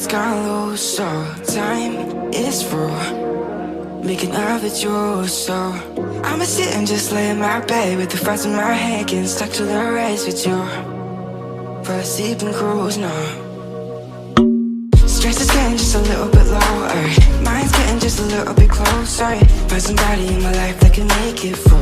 heart's gone loose, so time is through. Making love with you, so I'ma sit and just lay in my bed with the thoughts in my head, getting stuck to the race with you. For a sleeping cruise, no. Stress is getting just a little bit lower, mine's getting just a little bit closer. Find somebody in my life that can make it through.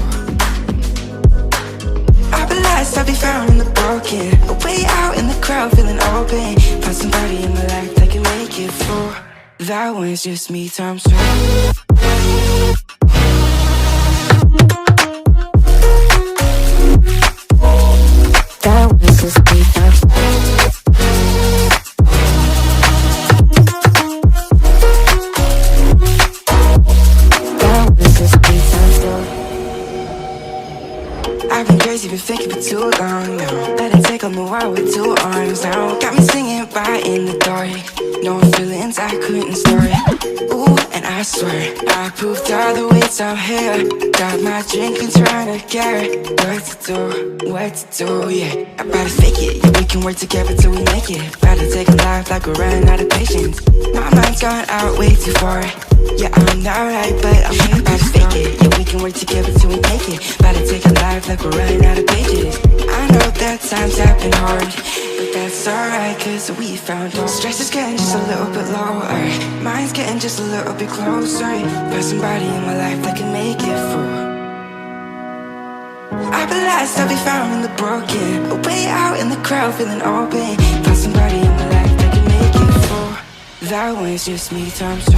I'll be lost, I'll be found in the broken, way out in the crowd feeling open. Find somebody in my life that can make it through. That one's just me times two. That one's just me times two. I've been crazy, been thinking for too long now. Let it take on the world with two arms now. Got me singing right in the dark. No feelings I couldn't store. Ooh, and I swear I proved all the ways I'm here. Got my drink and trying to get what to do, yeah. I better fake it, yeah, we can work together till we make it. Better take a life like we're running out of patience. My mind's gone out way too far. Yeah, I'm not right, but I'm here. Better fake it, yeah, we can work together till we make it. Better take a life like we're running out of pages. I know that times have been hard, but that's alright, cause we found home. Stress is getting just a little bit lower, mine's getting just a little bit closer. Find somebody in my life that can make it through. I'll be lost, I'll be found in the broken, way out in the crowd feeling open. Find somebody in my life that can make it through. That one's just me times two.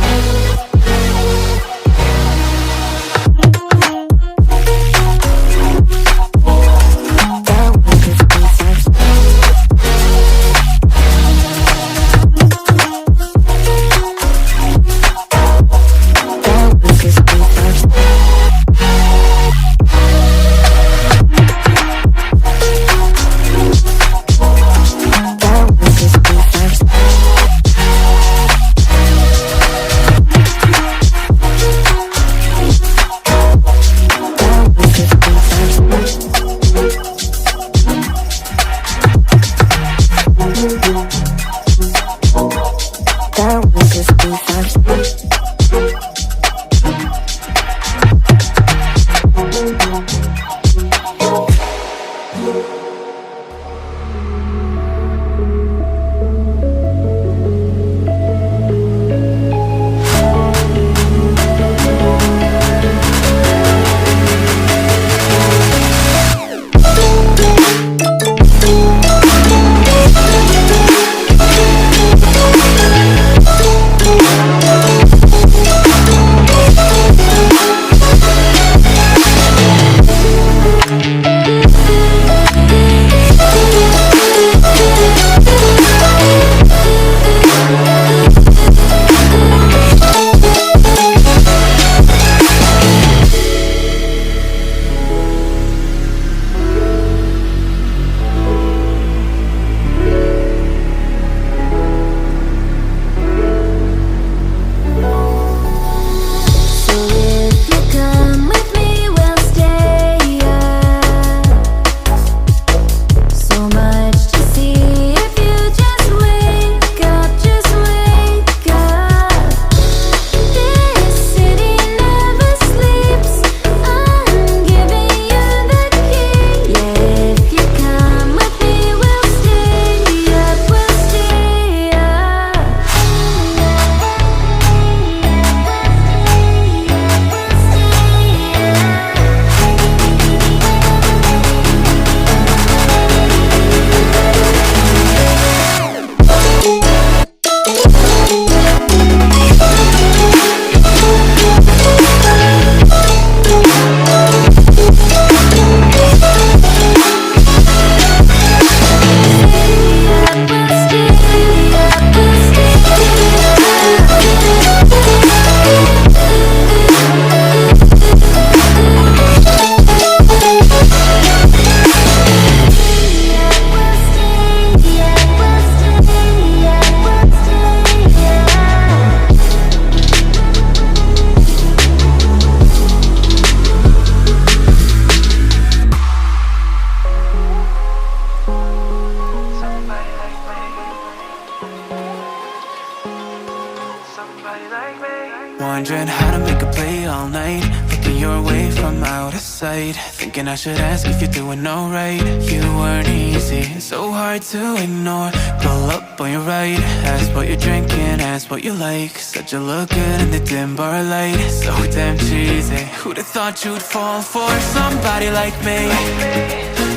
all night, looking your way from out of sight, thinking I should ask if you're doing alright. You weren't easy, so hard to ignore. Pull up on your right, ask what you're drinking, ask what you like. Said you look good in the dim bar light, so damn cheesy. Who'd have thought you'd fall for somebody like me?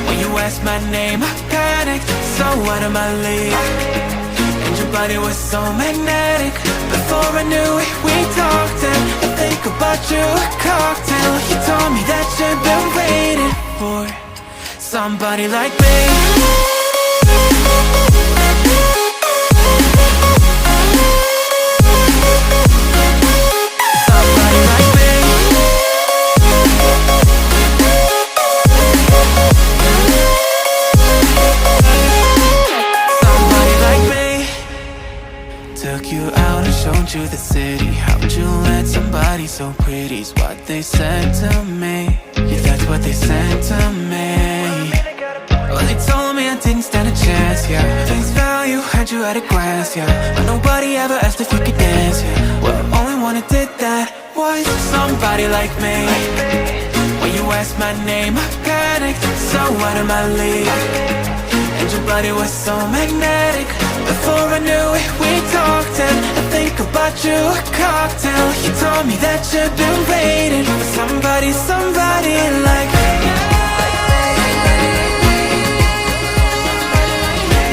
When you asked my name, I panicked, so out of my league. And your body was so magnetic. Before I knew it, we talked, and I think about you a cocktail. You told me that you've been waiting for somebody like me. Somebody like me. Somebody like me. Took you out and showed you the city. How'd you let somebody so pretty's what they said to me? Yeah, that's what they said to me. Well, they told me I didn't stand a chance, yeah. Face value, had you at a glance, yeah. But nobody ever asked if you could dance, yeah. Well, only one who did that was somebody like me. When you asked my name, I panicked, so out of my league. And your body was so magnetic. Before I knew it, we talked, and I think about you a cocktail. You told me that you've been waiting for somebody, somebody like me.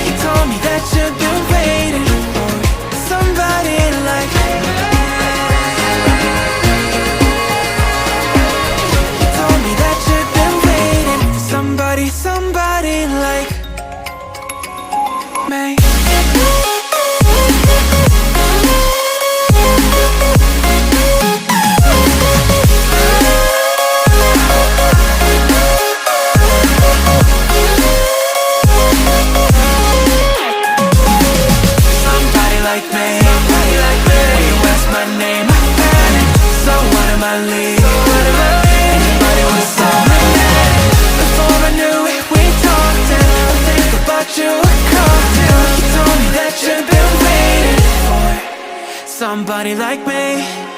You told me that you've been waiting for somebody like me. You told me that you've been waiting for somebody, somebody like me. Somebody like me.